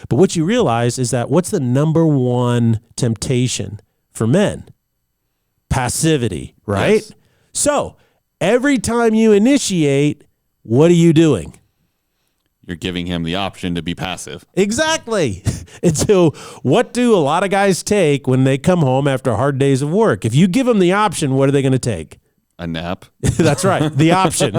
But what you realize is that what's the number one temptation for men? Passivity, right? Yes. So every time you initiate, what are you doing? You're giving him the option to be passive. Exactly. And so what do a lot of guys take when they come home after hard days of work? If you give them the option, what are they going to take? A nap. That's right. The option.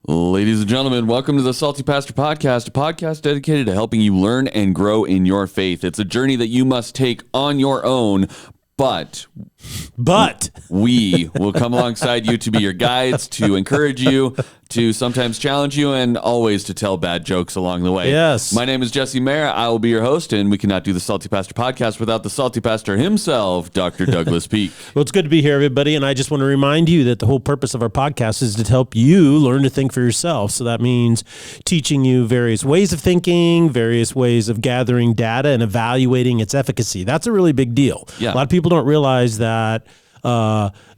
Ladies and gentlemen, welcome to the Salty Pastor Podcast, a podcast dedicated to helping you learn and grow in your faith. It's a journey that you must take on your own, but we will come alongside you to be your guides, to encourage you, to sometimes challenge you, and always to tell bad jokes along the way. Yes. My name is Jesse Maher. I will be your host, and we cannot do the Salty Pastor Podcast without the Salty Pastor himself, Dr. Douglas Peake. Well, it's good to be here, everybody, and I just want to remind you that the whole purpose of our podcast is to help you learn to think for yourself. So that means teaching you various ways of thinking, various ways of gathering data and evaluating its efficacy. That's a really big deal. Yeah. A lot of people don't realize that.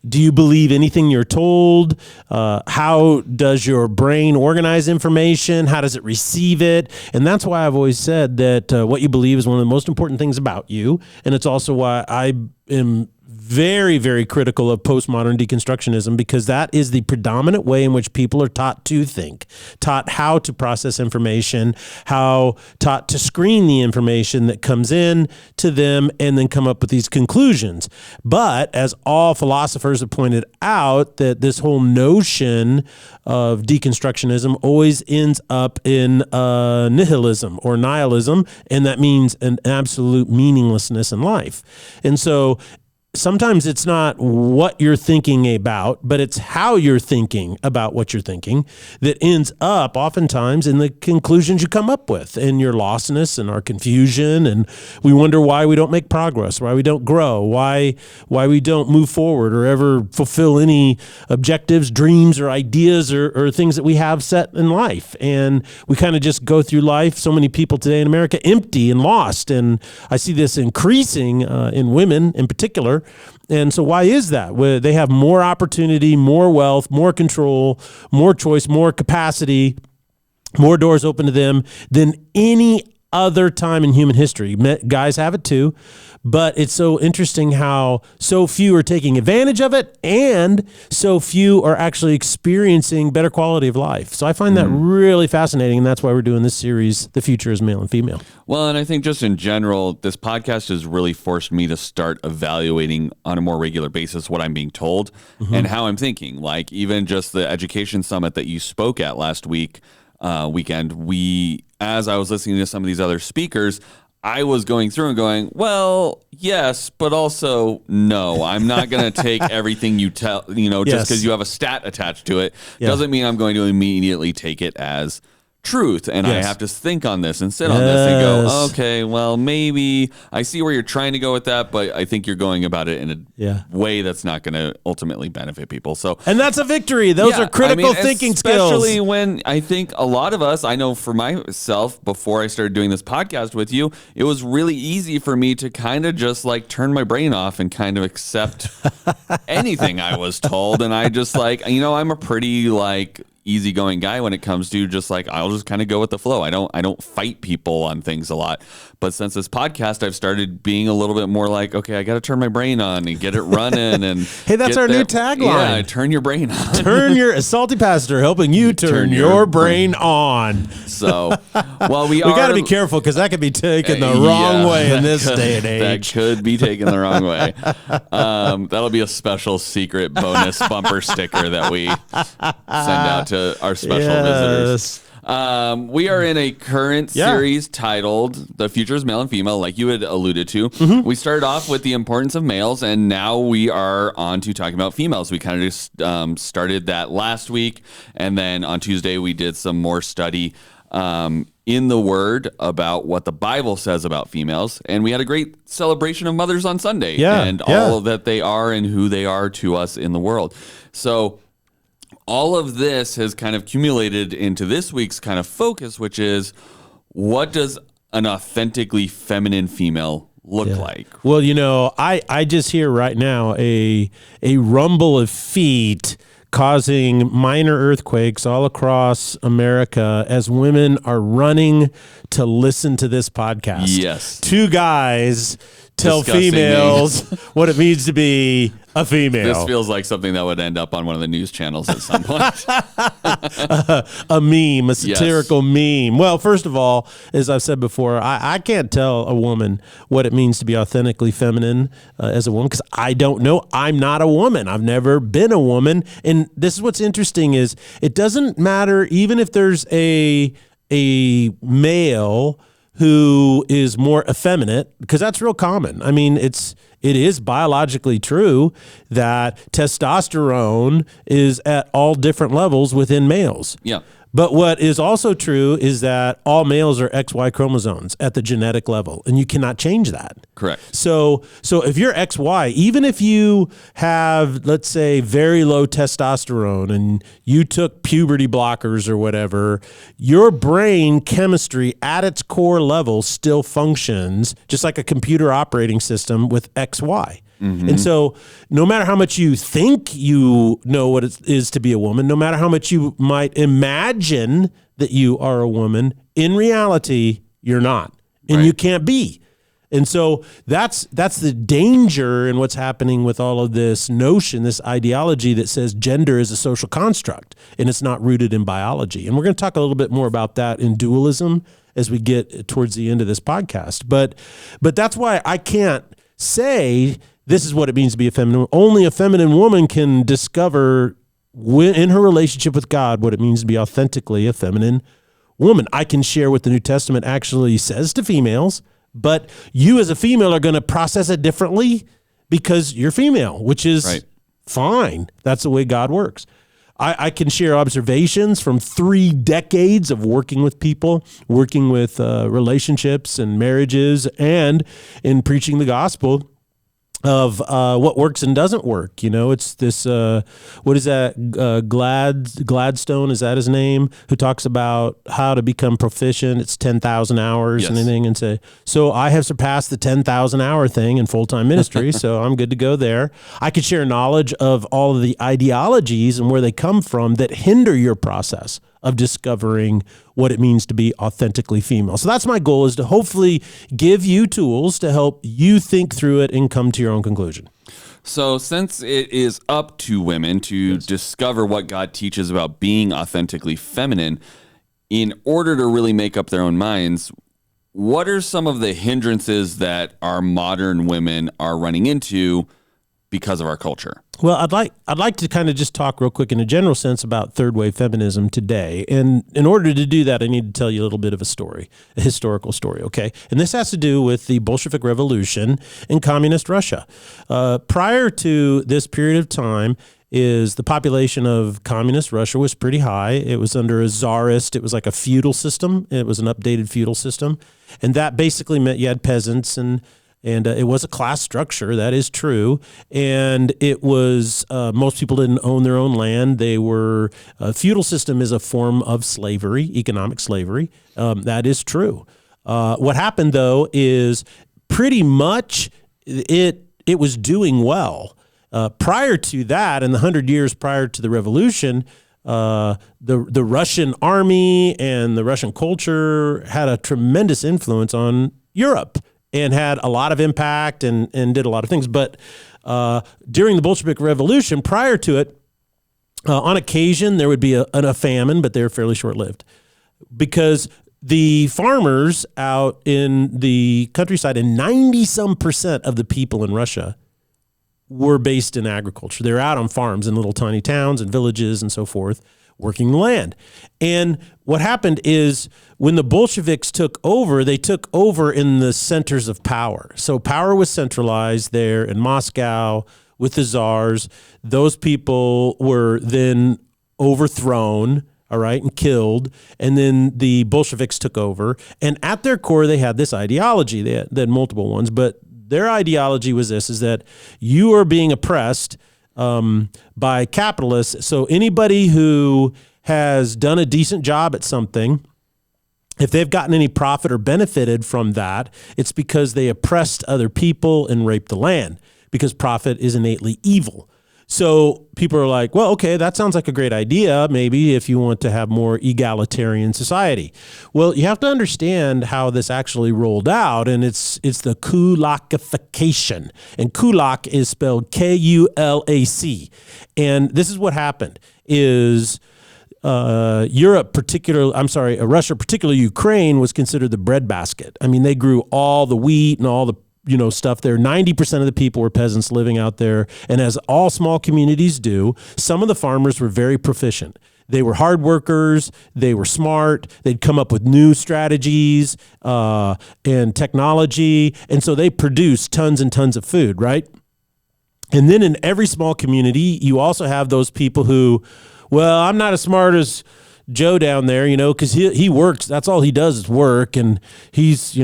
Do you believe anything you're told? How does your brain organize information? How does it receive it? And that's why I've always said that what you believe is one of the most important things about you. And it's also why I am very, very critical of postmodern deconstructionism, because that is the predominant way in which people are taught to think, taught how to process information, taught to screen the information that comes in to them and then come up with these conclusions. But as all philosophers have pointed out, that this whole notion of deconstructionism always ends up in nihilism or nihilism, and that means an absolute meaninglessness in life. And so sometimes it's not what you're thinking about, but it's how you're thinking about what you're thinking that ends up oftentimes in the conclusions you come up with, and your lostness and our confusion. And we wonder why we don't make progress, why we don't grow, why we don't move forward or ever fulfill any objectives, dreams, or ideas or things that we have set in life. And we kind of just go through life. So many people today in America empty and lost. And I see this increasing in women in particular. And so why is that? Well, they have more opportunity, more wealth, more control, more choice, more capacity, more doors open to them than any other time in human history. Guys have it too, but it's so interesting how so few are taking advantage of it and so few are actually experiencing better quality of life. So I find that really fascinating, and that's why we're doing this series, The Future is Male and Female. Well, and I think just in general, this podcast has really forced me to start evaluating on a more regular basis what I'm being told and how I'm thinking. Like even just the education summit that you spoke at last weekend, as I was listening to some of these other speakers, I was going through and going, well, yes, but also no. I'm not going to take everything you tell, just because you have a stat attached to it, doesn't mean I'm going to immediately take it as truth. And I have to think on this and sit on this and go, okay, well, maybe I see where you're trying to go with that, but I think you're going about it in a way that's not going to ultimately benefit people. So, and that's a victory. Those are critical thinking skills. Especially when I think a lot of us, I know for myself, before I started doing this podcast with you, it was really easy for me to kind of just like turn my brain off and kind of accept anything I was told. And I just I'm a pretty easygoing guy when it comes to just I'll just kind of go with the flow. I don't fight people on things a lot. But since this podcast, I've started being a little bit more okay, I got to turn my brain on and get it running. And hey, that's our new tagline. Yeah, turn your brain on. Turn your Salty Pastor helping you turn your brain on. So, well, we got to be careful because that could be taken the wrong way in this day and age. That could be taken the wrong way. That'll be a special secret bonus bumper sticker that we send out to our special visitors. We are in a current series titled The Future is Male and Female, like you had alluded to. We started off with the importance of males, and now we are on to talking about females. We kind of just started that last week, and then on Tuesday we did some more study in the Word about what the Bible says about females, and we had a great celebration of mothers on Sunday and all that they are and who they are to us in the world. So all of this has kind of accumulated into this week's kind of focus, which is what does an authentically feminine female look like? Well, I just hear right now a rumble of feet causing minor earthquakes all across America as women are running to listen to this podcast. Yes. Two guys tell Discussing females what it means to be a female. This feels like something that would end up on one of the news channels at some point. A meme, a satirical meme. Well, first of all, as I've said before, I can't tell a woman what it means to be authentically feminine as a woman because I don't know. I'm not a woman. I've never been a woman. And this is what's interesting is it doesn't matter even if there's a male who is more effeminate, because that's real common. I mean, it is biologically true that testosterone is at all different levels within males. Yeah. But what is also true is that all males are XY chromosomes at the genetic level, and you cannot change that. Correct. So if you're XY, even if you have, let's say, very low testosterone and you took puberty blockers or whatever, your brain chemistry at its core level still functions just like a computer operating system with XY. Mm-hmm. And so no matter how much you think you know what it is to be a woman, no matter how much you might imagine that you are a woman, in reality, you're not. And you can't be. And so that's the danger in what's happening with all of this notion, this ideology that says gender is a social construct and it's not rooted in biology. And we're going to talk a little bit more about that in dualism as we get towards the end of this podcast. But that's why I can't say this is what it means to be a feminine. Only a feminine woman can discover in her relationship with God what it means to be authentically a feminine woman. I can share what the New Testament actually says to females, but you as a female are going to process it differently because you're female, which is fine. That's the way God works. I can share observations from 3 decades of working with people, working with relationships and marriages, and in preaching the gospel of what works and doesn't work. It's this, what is that, Gladstone, is that his name, who talks about how to become proficient. It's 10,000 hours and anything. And say, so I have surpassed the 10,000 hour thing in full-time ministry, so I'm good to go there. I could share knowledge of all of the ideologies and where they come from that hinder your process of discovering what it means to be authentically female. So that's my goal, is to hopefully give you tools to help you think through it and come to your own conclusion. So since it is up to women to discover what God teaches about being authentically feminine, in order to really make up their own minds, what are some of the hindrances that our modern women are running into because of our culture? Well, I'd like to kind of just talk real quick in a general sense about third wave feminism today. And in order to do that, I need to tell you a little bit of a story, a historical story, okay? And this has to do with the Bolshevik Revolution in communist Russia. Prior to this period of time, the population of communist Russia was pretty high. It was under a czarist. It was like a feudal system. It was an updated feudal system. And that basically meant you had peasants and it was a class structure, that is true. And it was, most people didn't own their own land. They were, feudal system is a form of slavery, economic slavery. That is true. What happened, though, is pretty much it was doing well. Prior to that, in the 100 years prior to the revolution, the Russian army and the Russian culture had a tremendous influence on Europe and had a lot of impact and did a lot of things. But during the Bolshevik Revolution, prior to it, on occasion, there would be a famine, but they were fairly short-lived. Because the farmers out in the countryside, and 90-some% of the people in Russia were based in agriculture. They were out on farms in little tiny towns and villages and so forth, working the land. And what happened is when the Bolsheviks took over, they took over in the centers of power. So power was centralized there in Moscow with the czars. Those people were then overthrown, all right, and killed. And then the Bolsheviks took over. And at their core, they had this ideology. They had multiple ones, but their ideology was this, is that you are being oppressed by capitalists. So anybody who has done a decent job at something if they've gotten any profit or benefited from that, it's because they oppressed other people and raped the land, because profit is innately evil. So people are like, well, okay, that sounds like a great idea, maybe if you want to have more egalitarian society. Well, you have to understand how this actually rolled out, and it's the Kulakification. And Kulak is spelled K-U-L-A-C. And this is what happened is Russia, particularly Ukraine, was considered the breadbasket. I mean, they grew all the wheat and all the stuff there. 90% of the people were peasants living out there. And as all small communities do, some of the farmers were very proficient. They were hard workers. They were smart. They'd come up with new strategies and technology. And so they produced tons and tons of food, right? And then in every small community, you also have those people who, well, I'm not as smart as Joe down there, because he works. That's all he does is work, and he's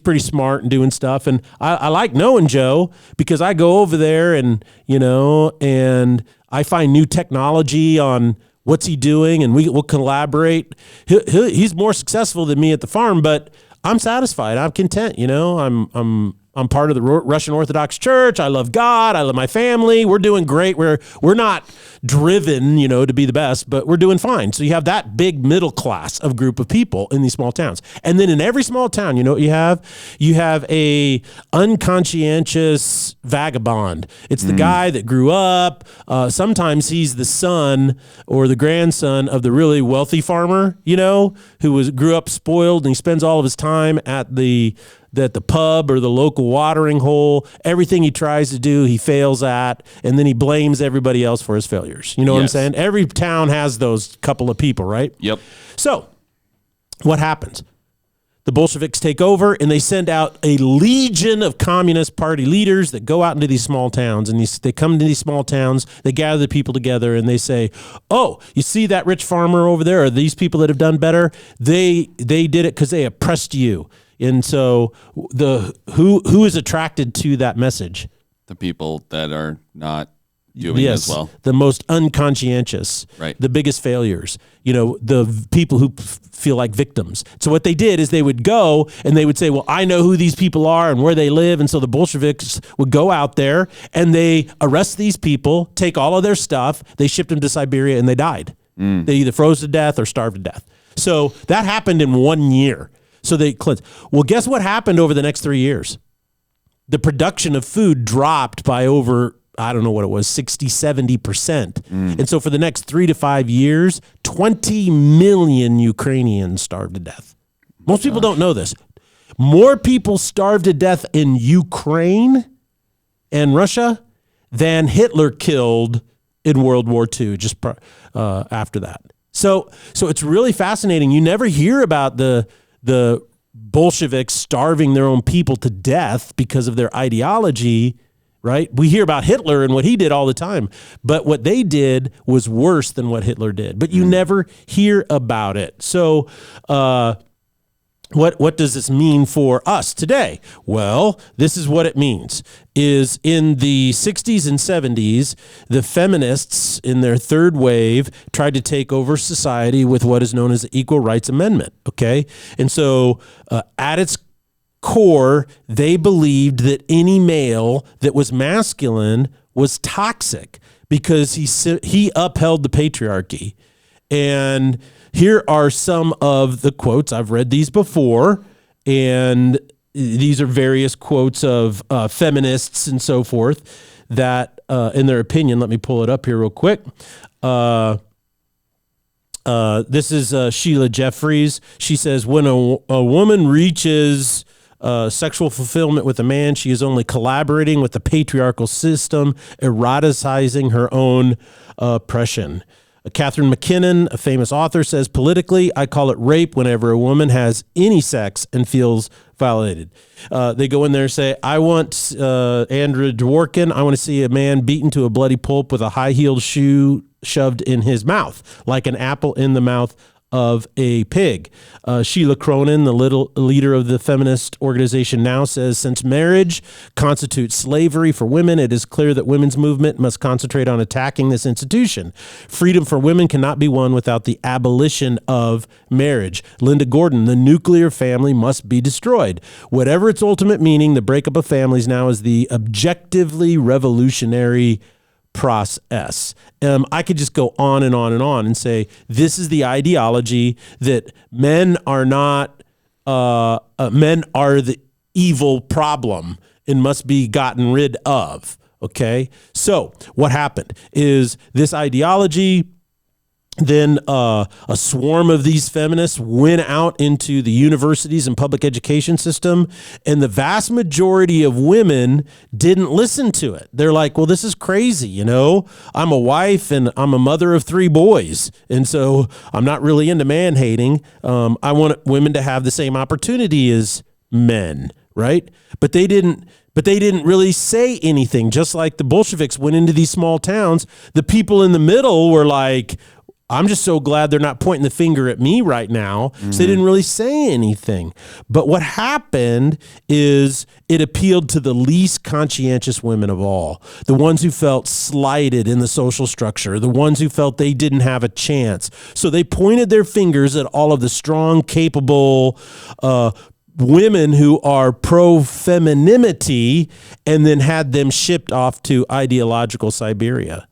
pretty smart and doing stuff. And I like knowing Joe because I go over there and I find new technology on what's he doing, and we'll collaborate. He's more successful than me at the farm, but I'm satisfied. I'm content. I'm part of the Russian Orthodox Church. I love God. I love my family. We're doing great. We're not driven, to be the best, but we're doing fine. So you have that big middle class of group of people in these small towns. And then in every small town, you know what you have? You have a unconscientious vagabond. It's the guy that grew up. Sometimes he's the son or the grandson of the really wealthy farmer, who grew up spoiled, and he spends all of his time at the pub or the local watering hole. Everything he tries to do, he fails at, and then he blames everybody else for his failures. You know what I'm saying? Every town has those couple of people, right? Yep. So what happens? The Bolsheviks take over, and they send out a legion of Communist Party leaders that go out into these small towns, and they come to these small towns, they gather the people together, and they say, oh, you see that rich farmer over there, or these people that have done better? They did it because they oppressed you. And so who is attracted to that message? The people that are not doing as well. The most unconscientious, right? The biggest failures, the people who feel like victims. So what they did is they would go and they would say, well, I know who these people are and where they live. And so the Bolsheviks would go out there and they arrest these people, take all of their stuff, they shipped them to Siberia, and they died. They either froze to death or starved to death. So that happened in 1 year. So they cleansed. Well, guess what happened over the next 3 years? The production of food dropped by over, I don't know what it was, 60, 70%. And so for the next 3 to 5 years, 20 million Ukrainians starved to death. Most people don't know this. More people starved to death in Ukraine and Russia than Hitler killed in World War II just after that. So it's really fascinating. You never hear about the Bolsheviks starving their own people to death because of their ideology, right? We hear about Hitler and what he did all the time, but what they did was worse than what Hitler did. But you never hear about it. So what does this mean for us today? Well, this is what it means. Is in the 60s and 70s, the feminists in their third wave tried to take over society with what is known as the Equal Rights Amendment, okay? And so at its core, they believed that any male that was masculine was toxic because he upheld the patriarchy. And here are some of the quotes. I've read these before, and these are various quotes of feminists and so forth that, in their opinion, let me pull it up here real quick. This is Sheila Jeffries. She says, when a woman reaches sexual fulfillment with a man, she is only collaborating with the patriarchal system, eroticizing her own oppression. Catherine McKinnon, a famous author, says, politically, I call it rape whenever a woman has any sex and feels violated. They go in there and say, I want Andrew Dworkin, I want to see a man beaten to a bloody pulp with a high-heeled shoe shoved in his mouth, like an apple in the mouth of a pig. Sheila Cronin, the leader of the feminist organization Now, says, since marriage constitutes slavery for women, it is clear that women's movement must concentrate on attacking this institution. Freedom for women cannot be won without the abolition of marriage. Linda Gordon, the nuclear family must be destroyed. Whatever its ultimate meaning, the breakup of families now is the objectively revolutionary process. I could just go on and on and on and say, this is the ideology that men are the evil problem and must be gotten rid of. Okay. So what happened is this ideology, then a swarm of these feminists went out into the universities and public education system, and the vast majority of women didn't listen to it. They're like, well, this is crazy. You know, I'm a wife and I'm a mother of 3 boys. And so I'm not really into man hating. I want women to have the same opportunity as men. Right. But they didn't really say anything. Just like the Bolsheviks went into these small towns, the people in the middle were like, I'm just so glad they're not pointing the finger at me right now. Mm-hmm. So they didn't really say anything. But what happened is it appealed to the least conscientious women of all, the ones who felt slighted in the social structure, the ones who felt they didn't have a chance. So they pointed their fingers at all of the strong, capable women who are pro-femininity and then had them shipped off to ideological Siberia.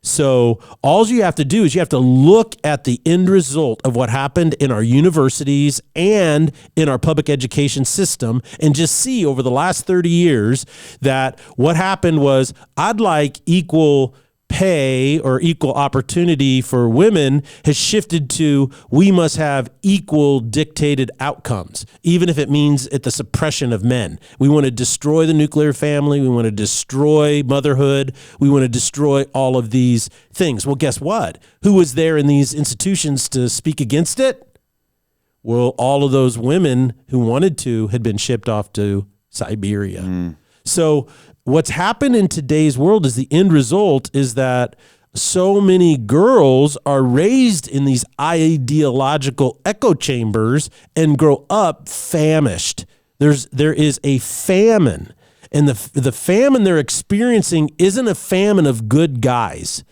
So all you have to do is you have to look at the end result of what happened in our universities and in our public education system and just see over the last 30 years that what happened was, I'd like equal pay or equal opportunity for women has shifted to, we must have equal dictated outcomes, even if it means at the suppression of men. We want to destroy the nuclear family. We want to destroy motherhood. We want to destroy all of these things. Well, guess what? Who was there in these institutions to speak against it? Well, all of those women who wanted to had been shipped off to Siberia. So what's happened in today's world is the end result is that so many girls are raised in these ideological echo chambers and grow up famished. There is a famine, and the famine they're experiencing isn't a famine of good guys.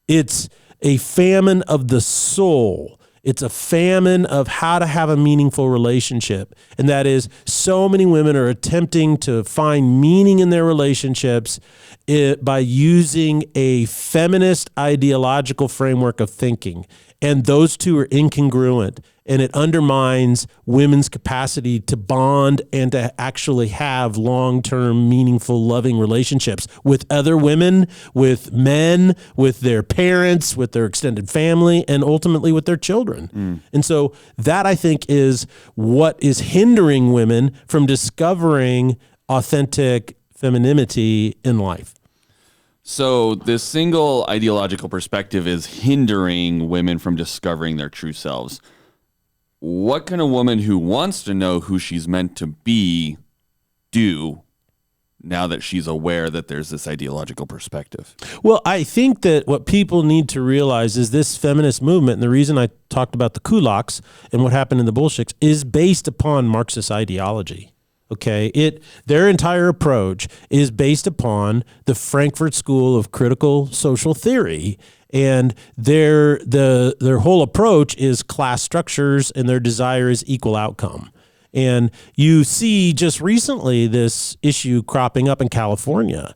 It's a famine of the soul. It's a famine of how to have a meaningful relationship. And that is, so many women are attempting to find meaning in their relationships by using a feminist ideological framework of thinking. And those two are incongruent. And it undermines women's capacity to bond and to actually have long-term, meaningful, loving relationships with other women, with men, with their parents, with their extended family, and ultimately with their children. And so that, I think, is what is hindering women from discovering authentic femininity in life. So this single ideological perspective is hindering women from discovering their true selves. What can a woman who wants to know who she's meant to be do now that she's aware that there's this ideological perspective? Well, I think that what people need to realize is this feminist movement, and the reason I talked about the kulaks and what happened in the Bolsheviks, is based upon Marxist ideology. Okay, their entire approach is based upon the Frankfurt School of Critical Social Theory, and their whole approach is class structures, and their desire is equal outcome. And you see just recently this issue cropping up in California.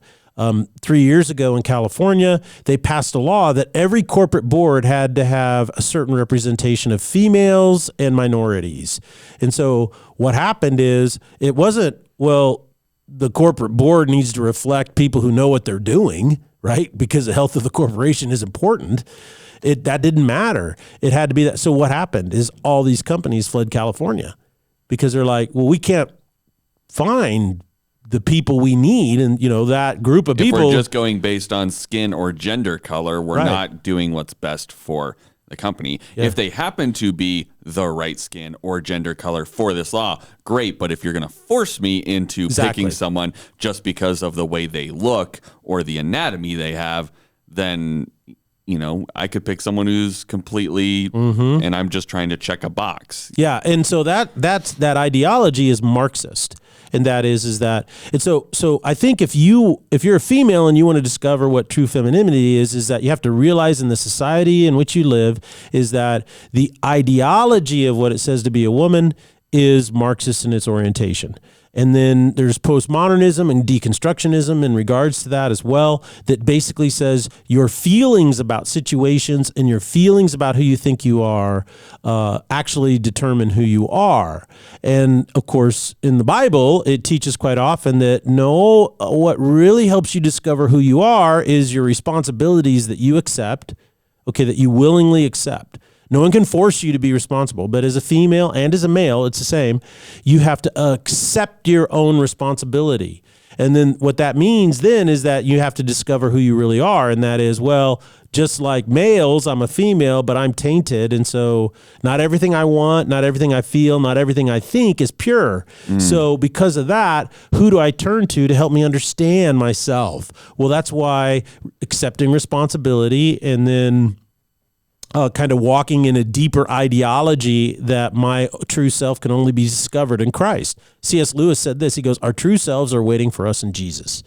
3 years ago in California, they passed a law that every corporate board had to have a certain representation of females and minorities. And so what happened is, it wasn't, well, the corporate board needs to reflect people who know what they're doing, right? Because the health of the corporation is important. That didn't matter. It had to be that. So what happened is all these companies fled California because they're like, well, we can't find the people we need, and that group of people. If we're just going based on skin or gender color, we're not doing what's best for the company. Yeah. If they happen to be the right skin or gender color for this law, great. But if you're going to force me into picking someone just because of the way they look or the anatomy they have, then I could pick someone who's completely, and I'm just trying to check a box. Yeah, and so that ideology is Marxist, and that is that, and so I think if you're a female and you want to discover what true femininity is that you have to realize in the society in which you live is that the ideology of what it says to be a woman is Marxist in its orientation. And then there's postmodernism and deconstructionism in regards to that as well, that basically says your feelings about situations and your feelings about who you think you are actually determine who you are. And of course, in the Bible, it teaches quite often that no, what really helps you discover who you are is your responsibilities that you accept, that you willingly accept. No one can force you to be responsible, but as a female and as a male, it's the same. You have to accept your own responsibility. And then what that means then is that you have to discover who you really are. And that is, well, just like males, I'm a female, but I'm tainted. And so not everything I want, not everything I feel, not everything I think is pure. So because of that, who do I turn to help me understand myself? Well, that's why accepting responsibility and then kind of walking in a deeper ideology that my true self can only be discovered in Christ. C.S. Lewis said this, he goes, our true selves are waiting for us in Jesus.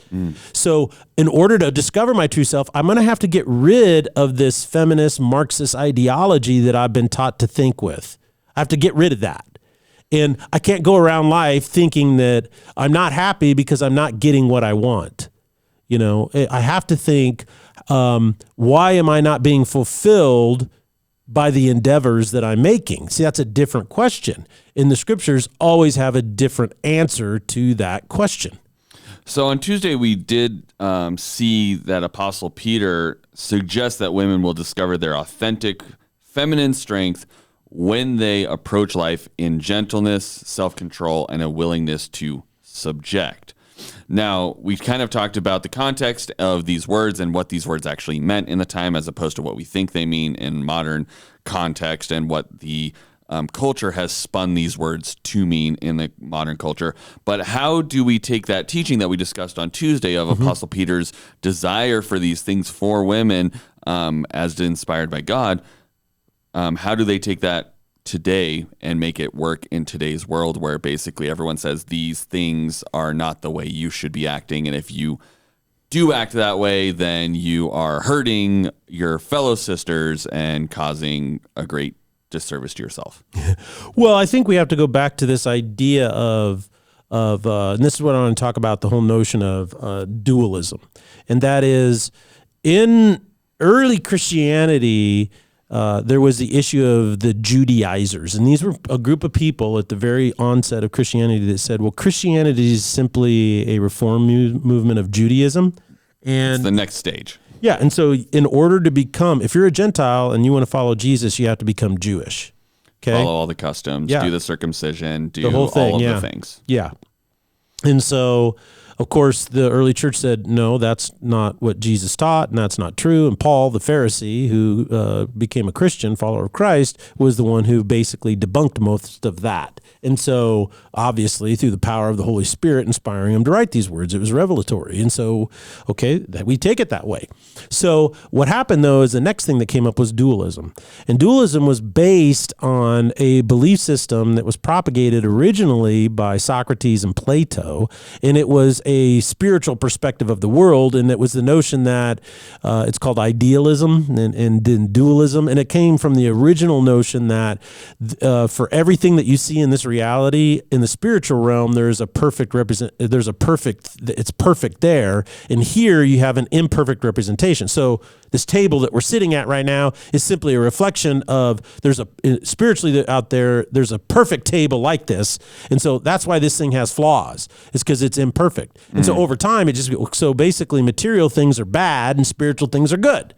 So in order to discover my true self, I'm going to have to get rid of this feminist Marxist ideology that I've been taught to think with. I have to get rid of that. And I can't go around life thinking that I'm not happy because I'm not getting what I want. I have to think, why am I not being fulfilled by the endeavors that I'm making? See, that's a different question. And the scriptures always have a different answer to that question. So on Tuesday, we did see that Apostle Peter suggests that women will discover their authentic feminine strength when they approach life in gentleness, self-control, and a willingness to subject. Now, we kind of talked about the context of these words and what these words actually meant in the time as opposed to what we think they mean in modern context and what the culture has spun these words to mean in the modern culture. But how do we take that teaching that we discussed on Tuesday of Apostle Peter's desire for these things for women as inspired by God? How do they take that today and make it work in today's world where basically everyone says these things are not the way you should be acting, and if you do act that way, then you are hurting your fellow sisters and causing a great disservice to yourself? Well, I think we have to go back to this idea of and this is what I want to talk about, the whole notion of dualism, and that is in early Christianity. There was the issue of the Judaizers, and these were a group of people at the very onset of Christianity that said, well, Christianity is simply a reform movement of Judaism. And it's the next stage. Yeah, and so in order to become, if you're a Gentile and you want to follow Jesus, you have to become Jewish. Okay? Follow all the customs, do the circumcision, do the whole thing, all of the things. Yeah. And so, of course, the early church said, no, that's not what Jesus taught, and that's not true. And Paul, the Pharisee, who became a Christian, follower of Christ, was the one who basically debunked most of that. And so, obviously, through the power of the Holy Spirit inspiring him to write these words, it was revelatory. And so, we take it that way. So what happened, though, is the next thing that came up was dualism. And dualism was based on a belief system that was propagated originally by Socrates and Plato, and it was a spiritual perspective of the world, and it was the notion that it's called idealism and dualism, and it came from the original notion that for everything that you see in this reality, in the spiritual realm, it's perfect there, and here you have an imperfect representation. So this table that we're sitting at right now is simply a reflection of spiritually out there, there's a perfect table like this. And so that's why this thing has flaws. It's because it's imperfect. And so over time, so basically material things are bad and spiritual things are good.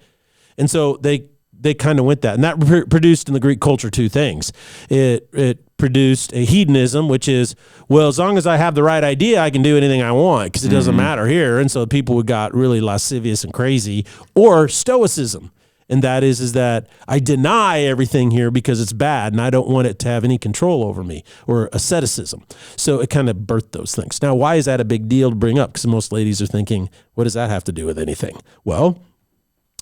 And so they kind of went that. And that produced in the Greek culture two things. It produced a hedonism, which is, well, as long as I have the right idea, I can do anything I want because it doesn't matter here. And so people got really lascivious and crazy. Or stoicism. And that is that I deny everything here because it's bad and I don't want it to have any control over me, or asceticism. So it kind of birthed those things. Now, why is that a big deal to bring up? Because most ladies are thinking, what does that have to do with anything? Well,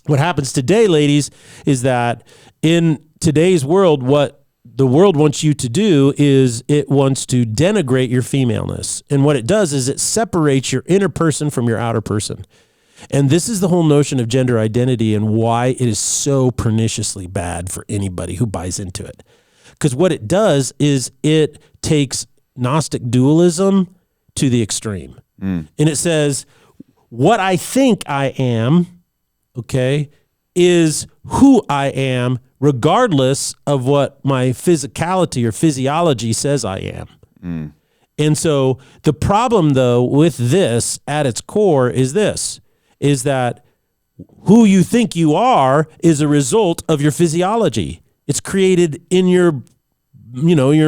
what happens today, ladies, is that in today's world, what the world wants you to do is it wants to denigrate your femaleness. And what it does is it separates your inner person from your outer person. And this is the whole notion of gender identity and why it is so perniciously bad for anybody who buys into it. Because what it does is it takes Gnostic dualism to the extreme. And it says, what I think I am, okay, is who I am, regardless of what my physicality or physiology says I am. And so the problem, though, with this at its core is this, is that who you think you are is a result of your physiology. It's created in your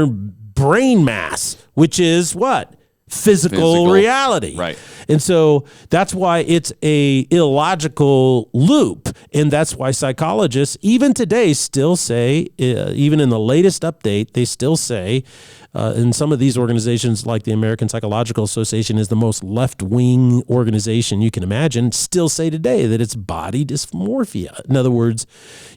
brain mass, which is what? Physical reality. Right. And so that's why it's a illogical loop. And that's why psychologists, even today, still say, even in the latest update, they still say, in some of these organizations like the American Psychological Association is the most left-wing organization you can imagine, still say today that it's body dysmorphia. In other words,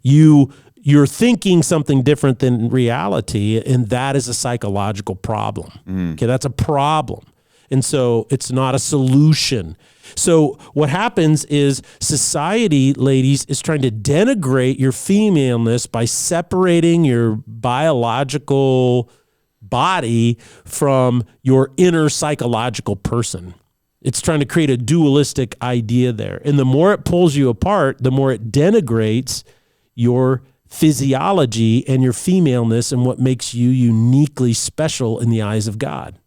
you're thinking something different than reality, and that is a psychological problem. Okay, that's a problem. And so it's not a solution. So what happens is society, ladies, is trying to denigrate your femaleness by separating your biological body from your inner psychological person. It's trying to create a dualistic idea there. And the more it pulls you apart, the more it denigrates your physiology and your femaleness and what makes you uniquely special in the eyes of God.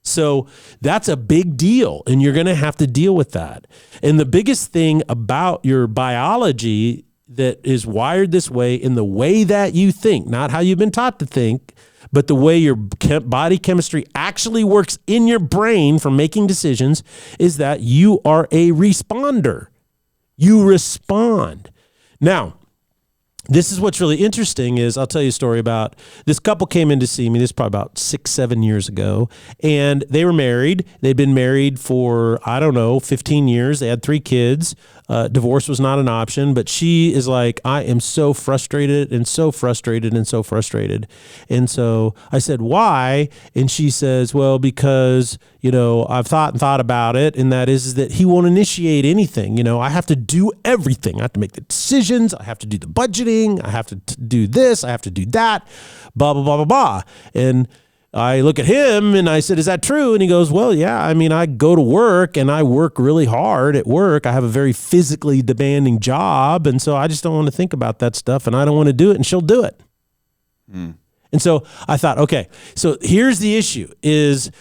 So that's a big deal, and you're going to have to deal with that. And the biggest thing about your biology that is wired this way in the way that you think, not how you've been taught to think, but the way your body chemistry actually works in your brain for making decisions, is that you are a responder. You respond. Now, this is what's really interesting is I'll tell you a story about this couple came in to see me. This is probably about 6-7 years ago. And they were married. They'd been married for, 15 years. They had 3 kids. Divorce was not an option. But she is like, I am so frustrated and so frustrated and so frustrated. And so I said, why? And she says, well, because, I've thought about it. And that is that he won't initiate anything. I have to do everything. I have to make the decisions. I have to do the budgeting. I have to do this. I have to do that, blah, blah, blah, blah, blah. And I look at him and I said, is that true? And he goes, well, yeah, I go to work and I work really hard at work. I have a very physically demanding job. And so I just don't want to think about that stuff and I don't want to do it, and she'll do it. And so I thought, okay, so here's the issue is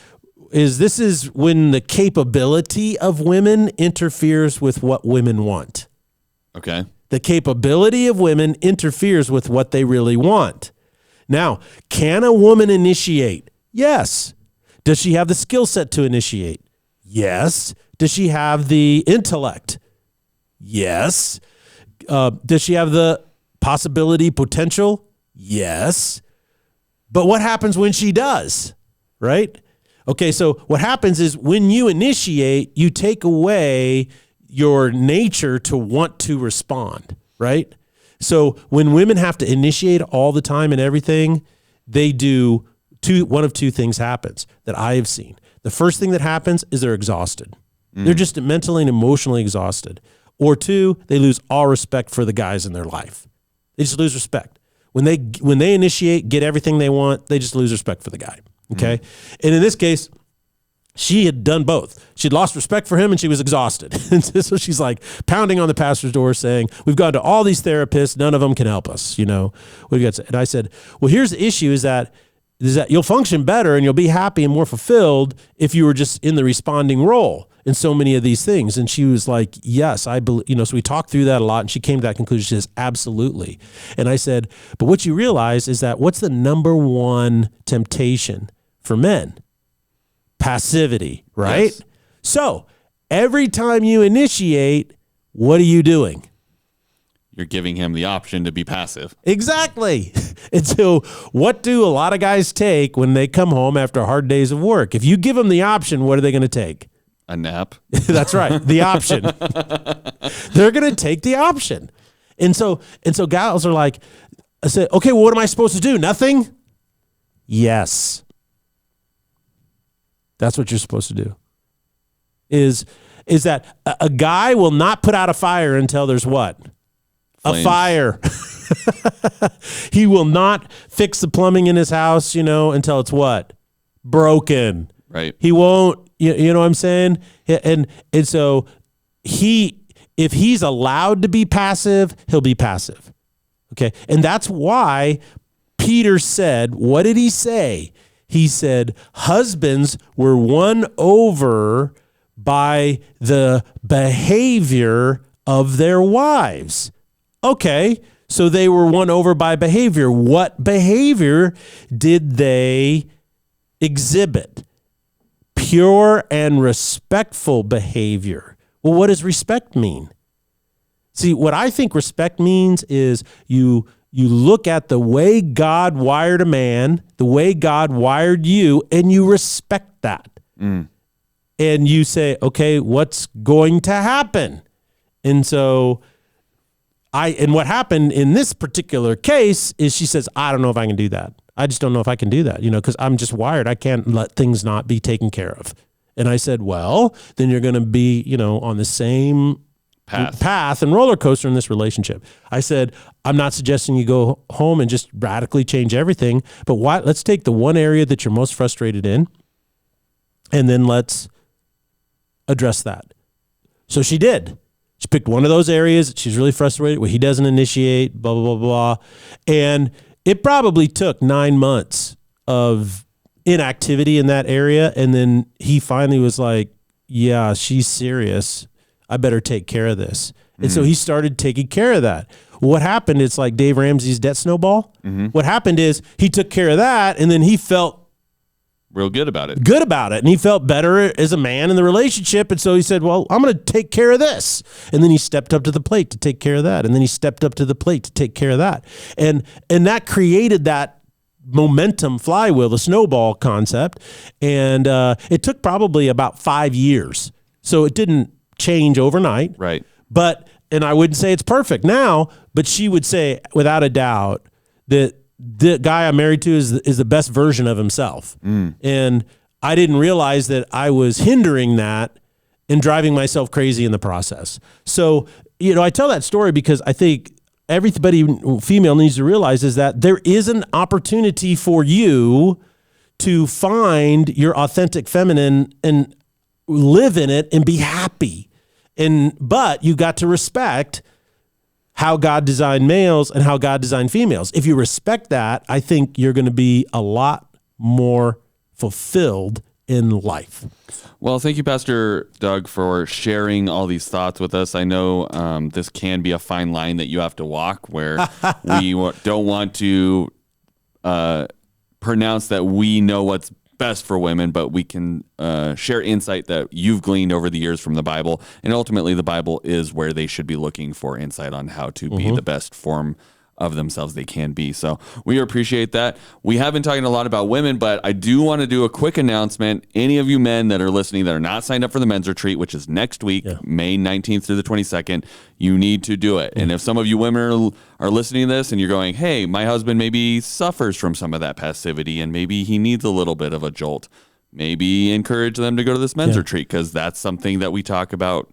this is when the capability of women interferes with what women want. Okay. The capability of women interferes with what they really want. Now, can a woman initiate? Yes. Does she have the skill set to initiate? Yes. Does she have the intellect? Yes. Does she have the possibility, potential? Yes. But what happens when she does, right? Okay, so what happens is when you initiate, you take away your nature to want to respond, right? So when women have to initiate all the time and everything, they do one of two things happens that I have seen. The first thing that happens is they're exhausted. They're just mentally and emotionally exhausted. Or 2, they lose all respect for the guys in their life. They just lose respect. When they initiate, get everything they want, they just lose respect for the guy, okay? And in this case, she had done both. She'd lost respect for him and she was exhausted. And so she's like pounding on the pastor's door saying, we've gone to all these therapists. None of them can help us. What do you got to say? And I said, well, here's the issue is that you'll function better and you'll be happy and more fulfilled if you were just in the responding role in so many of these things. And she was like, yes, I believe, so we talked through that a lot and she came to that conclusion. She says, absolutely. And I said, but what you realize is that what's the number one temptation for men? Passivity, right? Yes. So every time you initiate, what are you doing? You're giving him the option to be passive. Exactly. And so what do a lot of guys take when they come home after hard days of work? If you give them the option, what are they going to take? A nap. That's right. The option. They're going to take the option. And so gals are like, I said, okay, well, what am I supposed to do? Nothing? Yes. That's what you're supposed to do. Is that a guy will not put out a fire until there's what? Flames. A fire. He will not fix the plumbing in his house, until it's what? Broken. Right. He won't, you know what I'm saying? And so if he's allowed to be passive, he'll be passive. Okay. And that's why Peter said, what did he say? He said, husbands were won over by the behavior of their wives. Okay. So they were won over by behavior. What behavior did they exhibit? Pure and respectful behavior. Well, what does respect mean? See, what I think respect means is you look at the way God wired a man, the way God wired you, and you respect that. And you say, okay, what's going to happen? And so what happened in this particular case is she says, I don't know if I can do that. I just don't know if I can do that, because I'm just wired. I can't let things not be taken care of. And I said, well, then you're going to be, on the same path and roller coaster in this relationship. I said, I'm not suggesting you go home and just radically change everything, but let's take the one area that you're most frustrated in, and then let's address that. So she did. She picked one of those areas that she's really frustrated where he doesn't initiate, blah, blah, blah, blah. And it probably took 9 months of inactivity in that area. And then he finally was like, yeah, she's serious. I better take care of this. And so he started taking care of that. What happened, it's like Dave Ramsey's debt snowball. What happened is he took care of that, and then he felt real good about it. And he felt better as a man in the relationship. And so he said, well, I'm going to take care of this. And then he stepped up to the plate to take care of that. And then he stepped up to the plate to take care of that. And that created that momentum flywheel, the snowball concept. And it took probably about 5 years. So it didn't change overnight. Right. And I wouldn't say it's perfect now, but she would say without a doubt that the guy I'm married to is the best version of himself. And I didn't realize that I was hindering that and driving myself crazy in the process. So, I tell that story because I think everybody female needs to realize is that there is an opportunity for you to find your authentic feminine and live in it and be happy. But you got to respect how God designed males and how God designed females. If you respect that, I think you're going to be a lot more fulfilled in life. Well, thank you, Pastor Doug, for sharing all these thoughts with us. I know this can be a fine line that you have to walk where we don't want to pronounce that we know what's best for women, but we can share insight that you've gleaned over the years from the Bible. And ultimately, the Bible is where they should be looking for insight on how to be the best form of themselves they can be. So we appreciate that. We have been talking a lot about women, but I do want to do a quick announcement. Any of you men that are listening that are not signed up for the men's retreat, which is next week, May 19th through the 22nd, you need to do it. And if some of you women are listening to this and you're going, hey, my husband maybe suffers from some of that passivity and maybe he needs a little bit of a jolt, maybe encourage them to go to this men's retreat, because that's something that we talk about.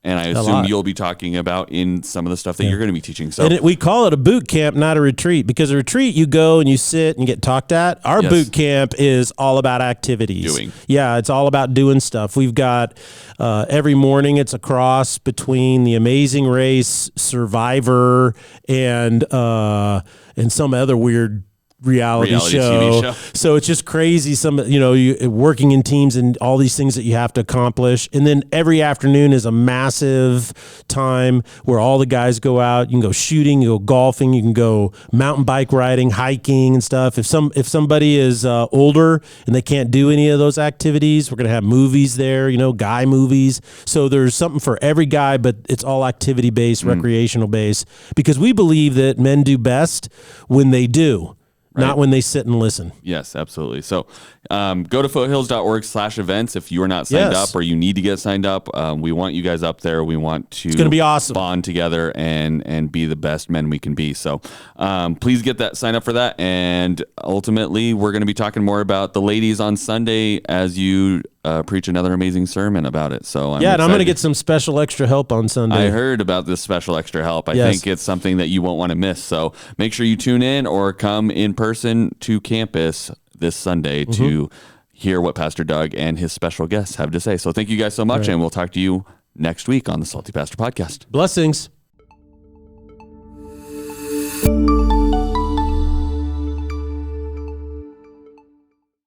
And I assume you'll be talking about in some of the stuff that you're going to be teaching. So we call it a boot camp, not a retreat, because a retreat you go and you sit and get talked at. Our boot camp is all about activities. Yeah, it's all about doing stuff. We've got every morning it's a cross between the Amazing Race, Survivor, and some other weird reality show. TV show. So it's just crazy. You working in teams and all these things that you have to accomplish. And then every afternoon is a massive time where all the guys go out. You can go shooting, you go golfing, you can go mountain bike riding, hiking and stuff. If somebody is older and they can't do any of those activities, we're going to have movies there, guy movies. So there's something for every guy, but it's all activity based, recreational based, because we believe that men do best when they do. not when they sit and listen. Yes, absolutely. So go to foothills.org/events if you are not signed up or you need to get signed up. We want you guys up there. We want to It's going to be awesome. Bond together and be the best men we can be. So please get that, sign up for that. And ultimately, we're going to be talking more about the ladies on Sunday as you preach another amazing sermon about it. So I'm and I'm going to get some special extra help on Sunday. I heard about this special extra help. I think it's something that you won't want to miss. So make sure you tune in or come in person to campus this Sunday to hear what Pastor Doug and his special guests have to say. So thank you guys so much, and we'll talk to you next week on the Salty Pastor Podcast. Blessings.